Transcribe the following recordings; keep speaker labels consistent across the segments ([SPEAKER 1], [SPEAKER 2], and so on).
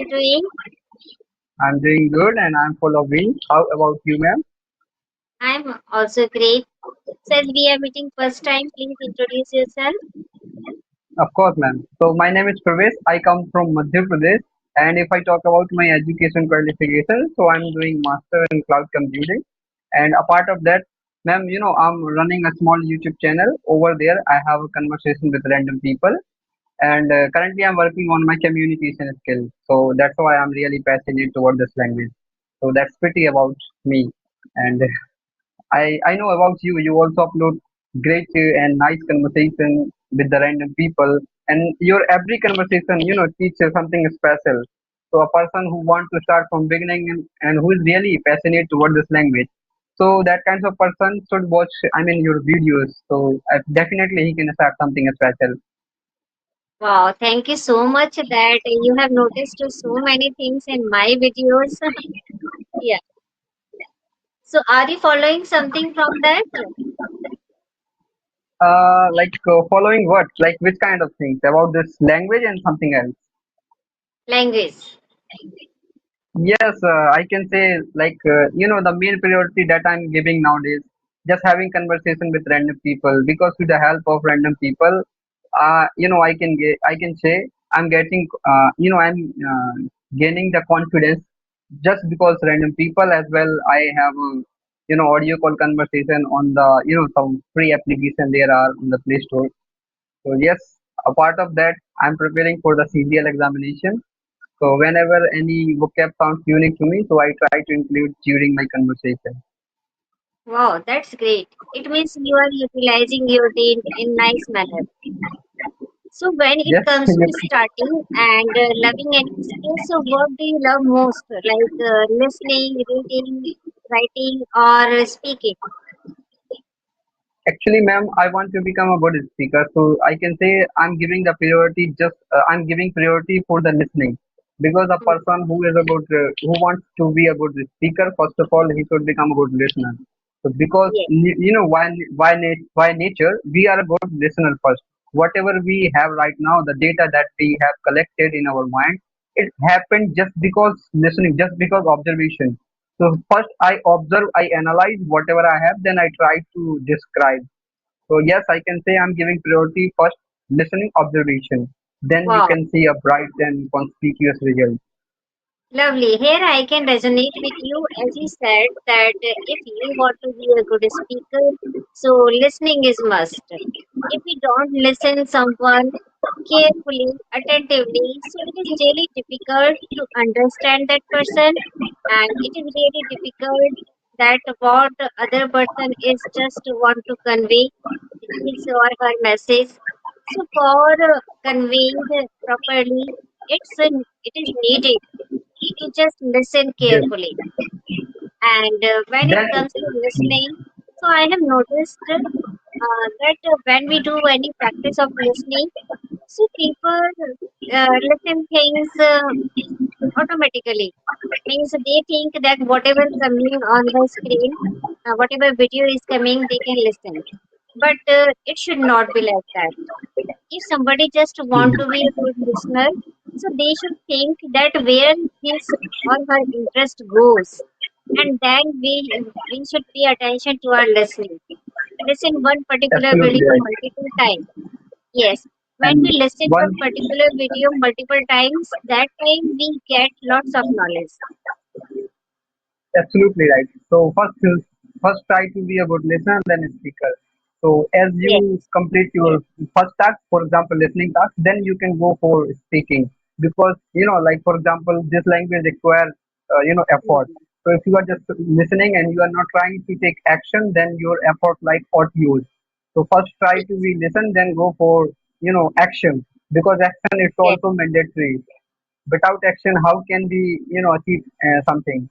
[SPEAKER 1] doing?
[SPEAKER 2] I'm doing good and I'm full of wind. How about you, ma'am?
[SPEAKER 1] I'm also great. Since we are meeting first time, please introduce yourself.
[SPEAKER 2] Of course, ma'am. So my name is Pravesh. I come from Madhya Pradesh, and if I talk about my education qualification, so I'm doing master in cloud computing. And apart of that, ma'am, I'm running a small YouTube channel. Over there, I have a conversation with random people, and currently I'm working on my communication skills. So that's why I'm really passionate toward this language. So that's pretty about me. And I know about you. You also upload great and nice conversation with the random people, and your every conversation, teaches something special. So a person who wants to start from beginning and who is really passionate toward this language. So that kind of person should watch. I mean your videos. So definitely he can start something special.
[SPEAKER 1] Wow, thank you so much that you have noticed so many things in my videos. Yeah. So are you following something from that
[SPEAKER 2] Following what? Like which kind of things about this language and something else?
[SPEAKER 1] language?
[SPEAKER 2] Yes, I can say the main priority that I'm giving nowadays, just having conversation with random people because with the help of random people, I can say I'm getting gaining the confidence just because random people as well. I have audio call conversation on the some free application there are on the Play Store. So yes, a part of that, I'm preparing for the CGL examination. So whenever any vocab sounds unique to me, so I try to include during my conversation.
[SPEAKER 1] Wow, that's great. It means you are utilizing your day in nice manner. So when it
[SPEAKER 2] Yes,
[SPEAKER 1] comes to starting and loving any skill, so what do you love most? Like listening, reading, writing, or speaking?
[SPEAKER 2] actually, ma'am, I want to become a good speaker. So I can say I'm giving priority for the listening because a
[SPEAKER 1] Hmm.
[SPEAKER 2] person who is a good who wants to be a good speaker, first of all, he should become a good listener. So because
[SPEAKER 1] Yes,
[SPEAKER 2] why nature we are a good listener first. Whatever we have right now, the data that we have collected in our mind, it happened just because listening, just because observation. So first I observe, I analyze whatever I have, then I try to describe. So yes, I can say I'm giving priority first listening observation. Then you
[SPEAKER 1] wow.
[SPEAKER 2] can see a bright and conspicuous result.
[SPEAKER 1] Lovely. Here I can resonate with you as you said that if you want to be a good speaker, so listening is must. If we don't listen someone carefully, attentively, so it is really difficult to understand that person, and it is really difficult that what the other person is just want to convey his or her message. So for conveying properly, it is needed to just listen
[SPEAKER 2] Yes.
[SPEAKER 1] carefully. And when it
[SPEAKER 2] Then
[SPEAKER 1] comes to listening, so I have noticed that when we do any practice of listening, so people listen things automatically. Means they think that whatever coming on the screen, whatever video is coming, they can listen. But it should not be like that. If somebody just want to be a good listener, so they should think that where his or her interest goes, and then we should pay attention to our listening. Listen one particular
[SPEAKER 2] absolutely
[SPEAKER 1] video
[SPEAKER 2] right.
[SPEAKER 1] multiple times. Yes, when we
[SPEAKER 2] And
[SPEAKER 1] listen
[SPEAKER 2] one
[SPEAKER 1] one particular video multiple times, that time we get lots of knowledge.
[SPEAKER 2] absolutely right. So first try to be a good listener, then a speaker. So as
[SPEAKER 1] Yes,
[SPEAKER 2] you complete your first task, for example, listening task, then you can go for speaking because like for example, this language requires effort.
[SPEAKER 1] mhm,
[SPEAKER 2] So if you are just listening and you are not trying to take action, then your effort like ought use. So first try to
[SPEAKER 1] yes,
[SPEAKER 2] be listen, then go for action because action is
[SPEAKER 1] yes.
[SPEAKER 2] also mandatory. Without action, how can we achieve something?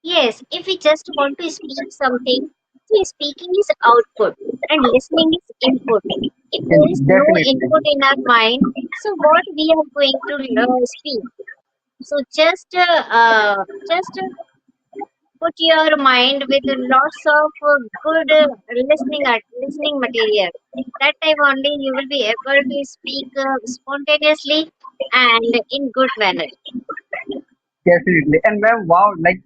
[SPEAKER 1] Yes, if we just want to speak something, see, speaking is output and listening is input. If there is no
[SPEAKER 2] Definitely.
[SPEAKER 1] input in our mind, so what we are going to speak? So just put your mind with lots of good listening material. That time only you will be able to speak spontaneously and in good manner.
[SPEAKER 2] Definitely. And ma'am, wow, like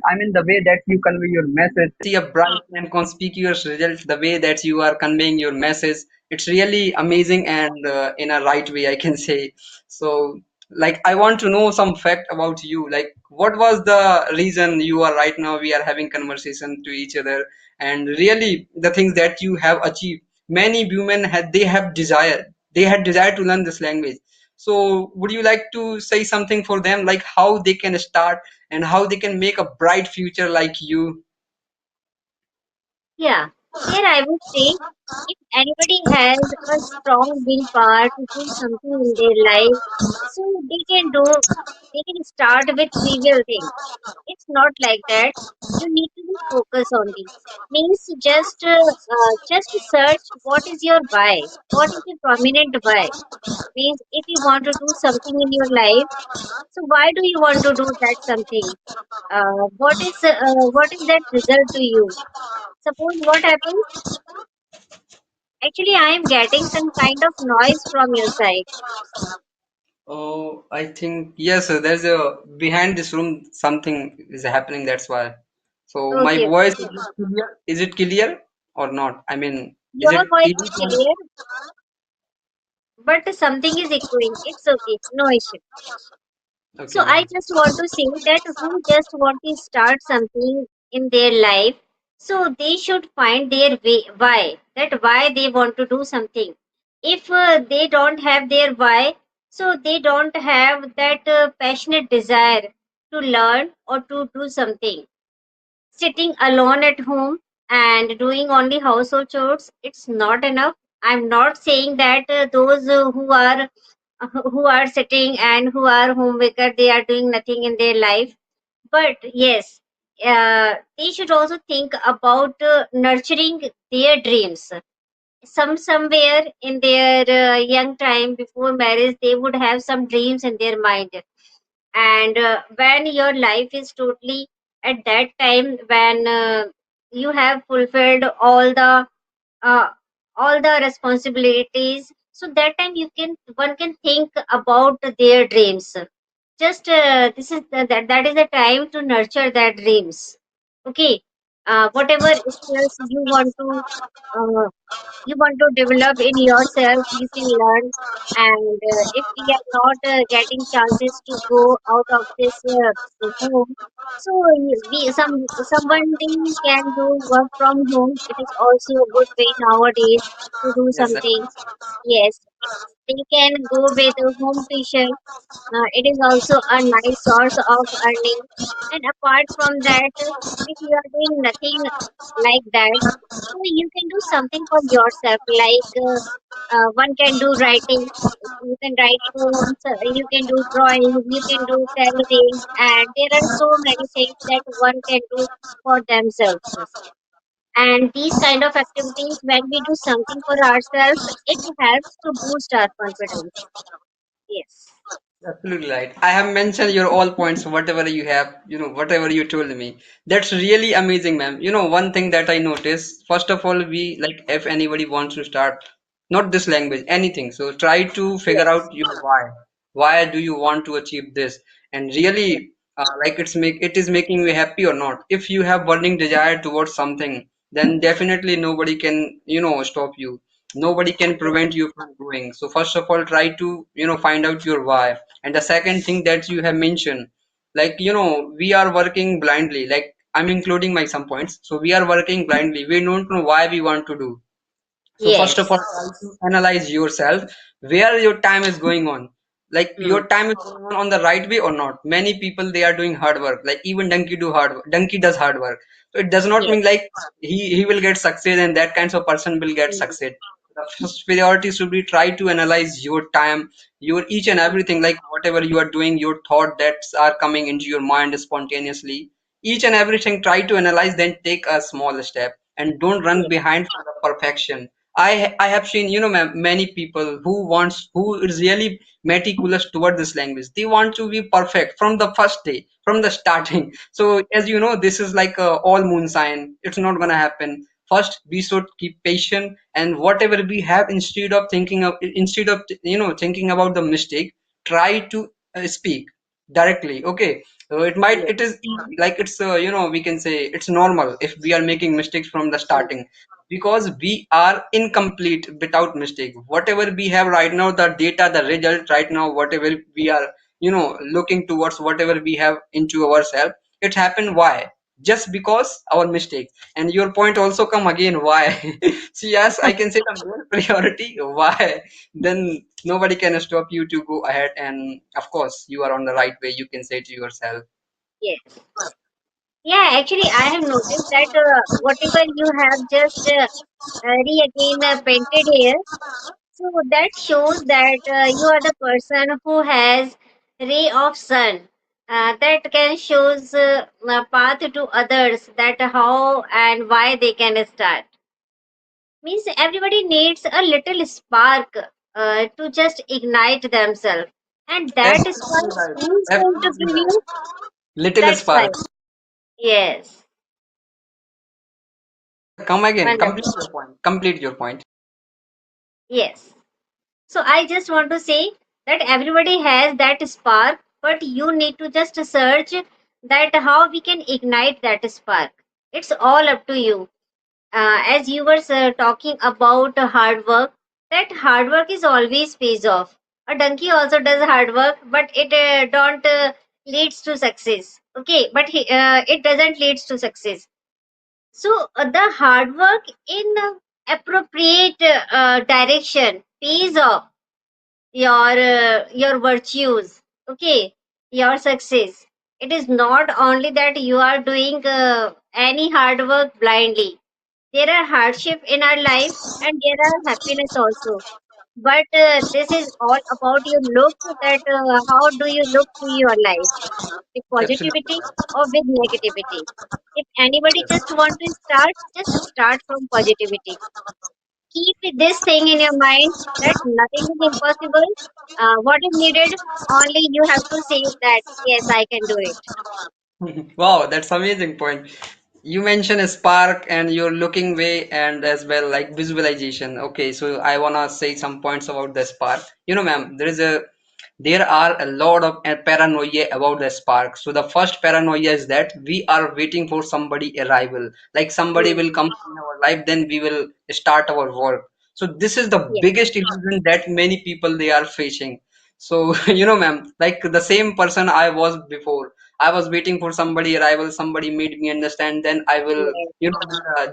[SPEAKER 2] I mean, the way that you convey your message, see a bright and conspicuous result, the way that you are conveying your message, it's really amazing and in a right way, I can say. So, like, I want to know some fact about you. Like, what was the reason you are right now? We are having conversation to each other, and really the things that you have achieved. Many women had they have desire. They had desire to learn this language, so, would you like to say something for them, like how they can start and how they can make a bright future like you?
[SPEAKER 1] Yeah, here I would say if anybody has a strong willpower to do something in their life, so they can start with trivial things. It's not like that. You need to be focused on these. Means just search what is your why. What is your prominent why? Means if you want to do something in your life, so why do you want to do that something? What is that result to you? Suppose what happens. Actually, I am getting some kind of noise from your side.
[SPEAKER 2] Oh, I think yes, sir. There's a behind this room something is happening. That's why. So my
[SPEAKER 1] Okay,
[SPEAKER 2] voice is it clear? Is it clear or not? I mean, is
[SPEAKER 1] your
[SPEAKER 2] it
[SPEAKER 1] voice
[SPEAKER 2] clear?
[SPEAKER 1] is clear, but something is echoing. It's okay, no issue. So
[SPEAKER 2] Okay,
[SPEAKER 1] I
[SPEAKER 2] ma'am.
[SPEAKER 1] just want to say that who just want to start something in their life, so they should find their way, why, that why they want to do something. If they don't have their why, so they don't have that passionate desire to learn or to do something. Sitting alone at home and doing only household chores, it's not enough. I'm not saying that those who are sitting and who are homemaker, they are doing nothing in their life. But yes, they should also think about nurturing their dreams. Somewhere in their young time before marriage, they would have some dreams in their mind. And when your life is totally at that time, when you have fulfilled uh, all the responsibilities, so that time you can one can think about their dreams. Just this is that is the time to nurture their dreams. Okay, whatever skills uh, you want to develop in yourself, you can learn. And if we are not getting chances to go out of this home, so someone can do work from home. It is also a good way nowadays to do
[SPEAKER 2] Yes, sir.
[SPEAKER 1] something. Yes, they can go with a home tuition. It is also a nice source of earning. And apart from that, if you are doing nothing like that, so you can do something for yourself. Like one can do writing, you can write poems, you can do drawing, you can do tailoring, and there are so many things that one can do for themselves. And these kind of activities, when we do something for ourselves, it helps to boost our confidence. Yes.
[SPEAKER 2] Absolutely right. I have mentioned your all points, whatever you have, whatever you told me. That's really amazing, ma'am. One thing that I noticed, first of all, we like if anybody wants to start, not this language, anything. So try to figure
[SPEAKER 1] Yes.
[SPEAKER 2] out your why. Why do you want to achieve this? And
[SPEAKER 1] Yes.
[SPEAKER 2] really, like it is making you happy or not. If you have burning desire towards something, then definitely nobody can, stop you. Nobody can prevent you from growing. So first of all, try to, find out your why. And the second thing that you have mentioned, like, we are working blindly. Like, I'm including my some points. So we are working blindly. We don't know why we want to do. So first of all,
[SPEAKER 1] Yes.
[SPEAKER 2] try to analyze yourself where your time is going on. Like
[SPEAKER 1] Hmm.
[SPEAKER 2] your time is going on the right way or not. Many people they are doing hard work. Like even donkey do hard work. Donkey does hard work. So it does not
[SPEAKER 1] Yes.
[SPEAKER 2] mean like he will get success and that kinds of person will get
[SPEAKER 1] Hmm.
[SPEAKER 2] success. The first priority should be try to analyze your time, your each and everything, like whatever you are doing, your thought that are coming into your mind spontaneously. Each and everything try to analyze, then take a small step and don't run
[SPEAKER 1] Yes.
[SPEAKER 2] behind for the perfection. I have seen, you know, ma'am, many people who is really meticulous toward this language. They want to be perfect from the first day, from the starting. So as you know, this is like a all moon sign. It's not gonna happen. First we should keep patient, and whatever we have, instead of thinking about the mistake, try to speak directly. Okay, so
[SPEAKER 1] Yes,
[SPEAKER 2] it is easy, like it's we can say it's normal if we are making mistakes from the
[SPEAKER 1] yes,
[SPEAKER 2] starting, because we are incomplete without mistake. Whatever we have right now, the data, the result right now, whatever we are looking towards, whatever we have into ourselves, it happened. Why? Just because our mistakes. And your point also come again, why? So yes, I can say the main priority, why? Then nobody can stop you to go ahead, and of course you are on the right way, you can say to yourself.
[SPEAKER 1] yes. Yeah, actually, I have noticed that whatever you have just re again painted here, so that shows that you are the person who has ray of sun that can shows a path to others that how and why they can start. Means everybody needs a little spark to just ignite themselves, and that spark
[SPEAKER 2] Absolutely right.
[SPEAKER 1] who is going to
[SPEAKER 2] Absolutely
[SPEAKER 1] give
[SPEAKER 2] right.
[SPEAKER 1] you.
[SPEAKER 2] Little
[SPEAKER 1] That's why.
[SPEAKER 2] spark.
[SPEAKER 1] Yes.
[SPEAKER 2] Come again,
[SPEAKER 1] Wonderful.
[SPEAKER 2] complete your point. Complete your point.
[SPEAKER 1] Yes. So I just want to say that everybody has that spark, but you need to just search that how we can ignite that spark. It's all up to you. As you were talking about hard work, that hard work is always pays off. A donkey also does hard work, but it don't leads to success. Okay, but it doesn't leads to success. So the hard work in appropriate direction pays off your virtues, okay, your success. It is not only that you are doing any hard work blindly. There are hardship in our life and there are happiness also, but this is all about your look, that how do you look to your life, with
[SPEAKER 2] Absolutely.
[SPEAKER 1] positivity or with negativity. If anybody just want to start, just start from positivity. Keep this thing in your mind that nothing is impossible. What is needed, only you have to say that yes, I can do it.
[SPEAKER 2] Wow, that's amazing point. You mentioned a spark and your looking way, and as well like visualization. Okay, so I wanna say some points about the spark. You know, ma'am, there are a lot of paranoia about the spark. So the first paranoia is that we are waiting for somebody arrival, like somebody
[SPEAKER 1] Hmm.
[SPEAKER 2] will come in our life, then we will start our work. So this is the
[SPEAKER 1] Yes,
[SPEAKER 2] biggest illusion that many people they are facing. So ma'am, like the same person I was before, I was waiting for somebody arrival, somebody made me understand, then I will,
[SPEAKER 1] yes,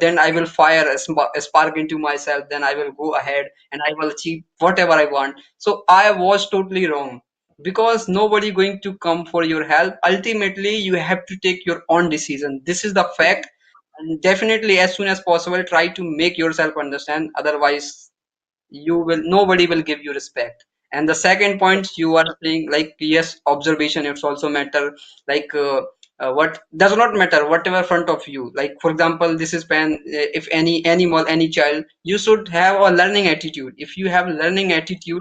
[SPEAKER 2] then I will fire a spark into myself, then I will go ahead and I will achieve whatever I want. So I was totally wrong, because nobody going to come for your help. Ultimately, you have to take your own decision. This is the
[SPEAKER 1] yes,
[SPEAKER 2] fact, and definitely as soon as possible, try to make yourself understand. Otherwise, you will nobody will give you respect. And the second point you are saying, like yes, observation it's also matter. Like what does not matter, whatever front of you, like for example, this is pen, if any animal, any child, you should have a learning attitude. If you have learning attitude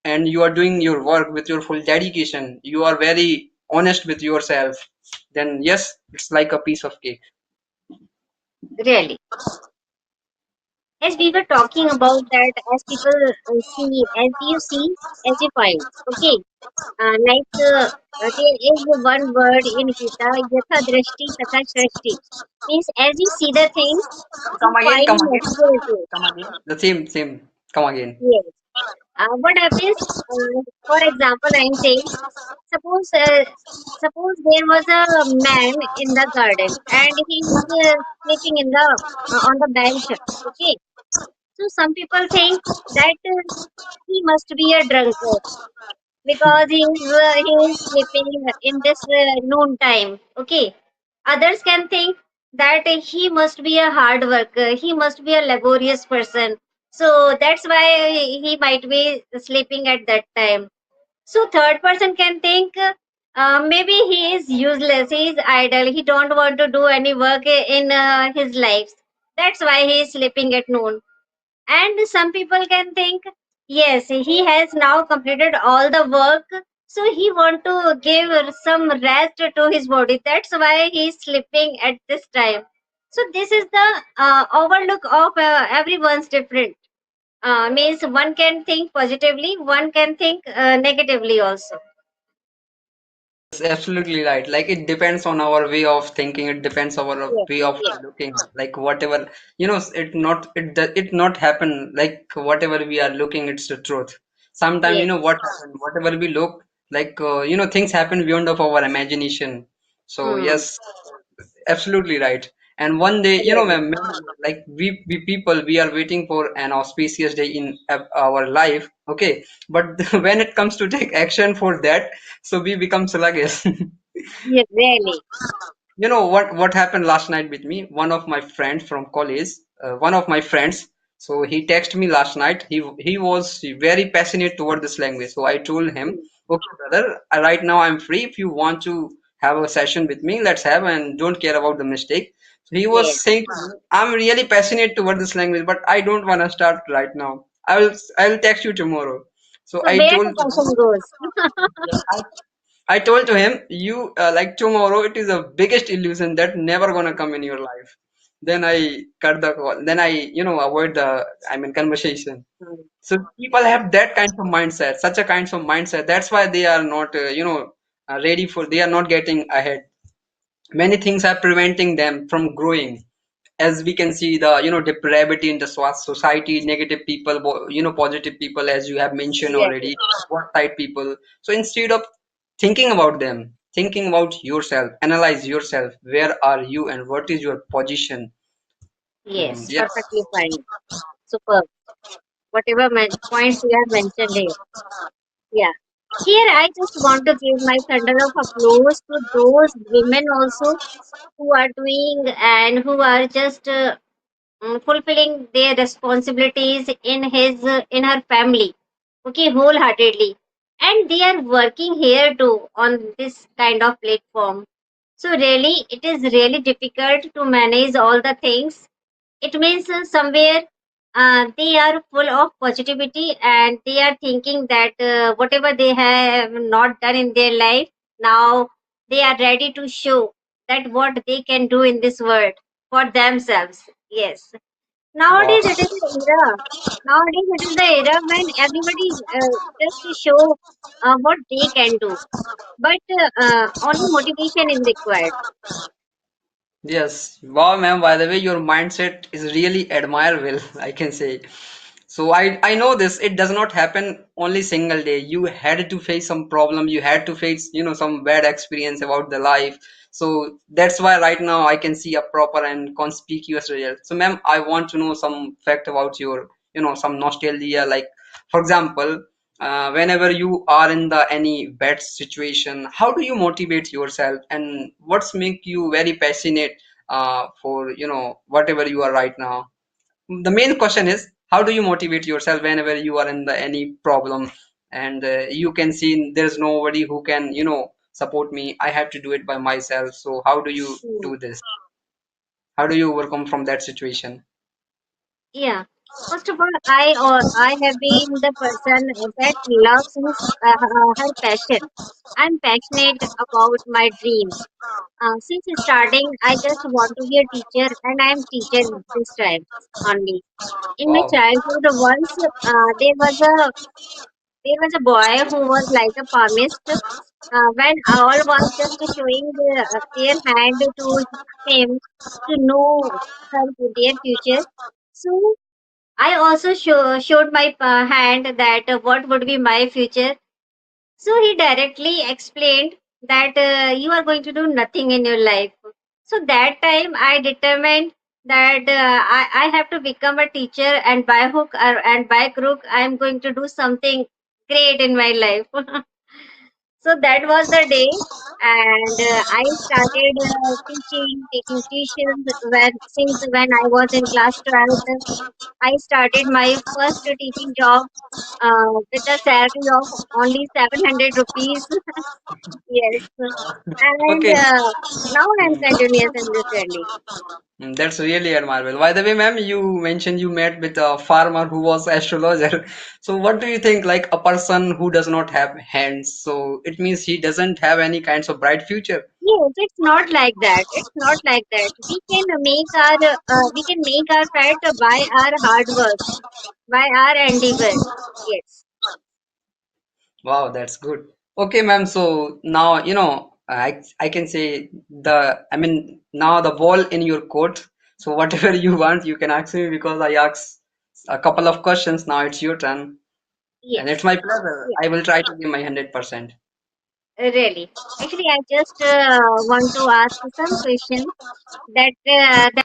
[SPEAKER 2] and you are doing your work with your full dedication, you are very honest with yourself, then yes, it's like a piece of cake.
[SPEAKER 1] really. As we were talking about that, as people see, as you see, as you find. Okay, there is one word in Gita, yatha drashti tatha shrashti. Means as you see the things, you
[SPEAKER 2] Come again,
[SPEAKER 1] find
[SPEAKER 2] come again,
[SPEAKER 1] material too.
[SPEAKER 2] come again. The same. Come again.
[SPEAKER 1] Yes. What happens? For example, I am saying, suppose suppose there was a man in the garden and he is sleeping in the on the bench. Okay, so some people think that he must be a drunkard because he is sleeping in this noon time. Okay, others can think that he must be a hard worker, he must be a laborious person, so that's why he might be sleeping at that time. So third person can think maybe he is useless, he is idle, he don't want to do any work in his life. That's why he is sleeping at noon. And some people can think, yes, he has now completed all the work, so he want to give some rest to his body. That's why he's sleeping at this time. So this is the overlook of everyone's different. Means one can think positively, one can think negatively also.
[SPEAKER 2] It's absolutely right. Like it depends on our way of thinking. It depends on our
[SPEAKER 1] Yes,
[SPEAKER 2] way of
[SPEAKER 1] yes,
[SPEAKER 2] looking. Like whatever, it not happen. Like whatever we are looking, it's the truth. Sometimes
[SPEAKER 1] yes.
[SPEAKER 2] what happen, whatever we look, like things happen beyond of our imagination. So
[SPEAKER 1] Hmm.
[SPEAKER 2] yes, absolutely right. And one day,
[SPEAKER 1] Really.
[SPEAKER 2] like we people, we are waiting for an auspicious day in our life. Okay, but when it comes to take action for that, so we become sluggish.
[SPEAKER 1] Yes, really.
[SPEAKER 2] You know what happened last night with me? One of my friends from college, one of my friends. So he texted me last night. He was very passionate toward this language. So I told him,
[SPEAKER 1] Hmm.
[SPEAKER 2] okay, brother, right now I'm free. If you want to have a session with me, let's have, and don't care about the mistake. So he was
[SPEAKER 1] Yes.
[SPEAKER 2] saying, to me, I'm really passionate toward this language, but I don't want to start right now. I will text you tomorrow. So
[SPEAKER 1] So
[SPEAKER 2] I
[SPEAKER 1] where the
[SPEAKER 2] told.
[SPEAKER 1] passion goes?
[SPEAKER 2] I told to him, you like tomorrow, it is the biggest illusion that never gonna come in your life. Then I cut the call. Then avoid the, conversation.
[SPEAKER 1] Hmm.
[SPEAKER 2] So people have that kind of mindset, such a kind of mindset. That's why they are not, ready for, they are not getting ahead. Many things are preventing them from growing, as we can see the depravity in the society, negative people, positive people, as you have mentioned
[SPEAKER 1] Really.
[SPEAKER 2] already, what type people. So instead of thinking about them, thinking about yourself, analyze yourself, where are you and what is your position.
[SPEAKER 1] Yes,
[SPEAKER 2] Yes.
[SPEAKER 1] perfectly fine. Super. Whatever points you have mentioned here. Yeah. Here, I just want to give my thunder of applause to those women also who are doing and who are just fulfilling their responsibilities in his in her family. Okay, wholeheartedly, and they are working here too on this kind of platform. So really, it is really difficult to manage all the things. It means somewhere they are full of positivity and they are thinking that whatever they have not done in their life, now they are ready to show that what they can do in this world for themselves. Yes.
[SPEAKER 2] Wow.
[SPEAKER 1] Nowadays it is the era. Nowadays it is the era when everybody just to show what they can do. But only motivation is required.
[SPEAKER 2] Yes, wow, ma'am. By the way, your mindset is really admirable, I can say. So I know this. It does not happen only single day. You had to face some problem. You had to face, some bad experience about the life. So that's why right now I can see a proper and conspicuous result. So, ma'am, I want to know some fact about your, some nostalgia. Like, for example, whenever you are in the any bad situation, how do you motivate yourself, and what's make you very passionate for whatever you are right now? The main question is, how do you motivate yourself whenever you are in the any problem, and you can see there's nobody who can support me, I have to do it by myself. So how do you
[SPEAKER 1] Hmm.
[SPEAKER 2] do this? How do you overcome from that situation?
[SPEAKER 1] Yeah. First of all, I have been the person that loves her passion. I'm passionate about my dream. Since starting, I just want to be a teacher, and I am teacher this time only. In my
[SPEAKER 2] Wow.
[SPEAKER 1] childhood, once there was a boy who was like a palmist. When all was just showing their hand to him to know their future. So I also showed my hand that what would be my future. So he directly explained that you are going to do nothing in your life. So that time I determined that I have to become a teacher, and by hook and by crook I am going to do something great in my life. So that was the day, and I started taking tuitions when I was in class 12th. I started my first teaching job with a salary of only 700 rupees. Yes. And
[SPEAKER 2] Okay.
[SPEAKER 1] now I'm continuous in this journey.
[SPEAKER 2] That's really admirable. By the way, ma'am, you mentioned you met with a farmer who was astrologer. So what do you think, like a person who does not have hands, so it means he doesn't have any kinds of bright future?
[SPEAKER 1] Yes, it's not like that. It's not like that. We can make our pet by our hard work, by our endeavor. Yes.
[SPEAKER 2] Wow, that's good. Okay, ma'am. So now, I can say now the ball in your court. So whatever you want, you can ask me because I asked a couple of questions. Now it's your turn, and it's
[SPEAKER 1] Yes.
[SPEAKER 2] my pleasure.
[SPEAKER 1] Yes.
[SPEAKER 2] I will try to give my 100%.
[SPEAKER 1] Really. Actually, I just want to ask some question that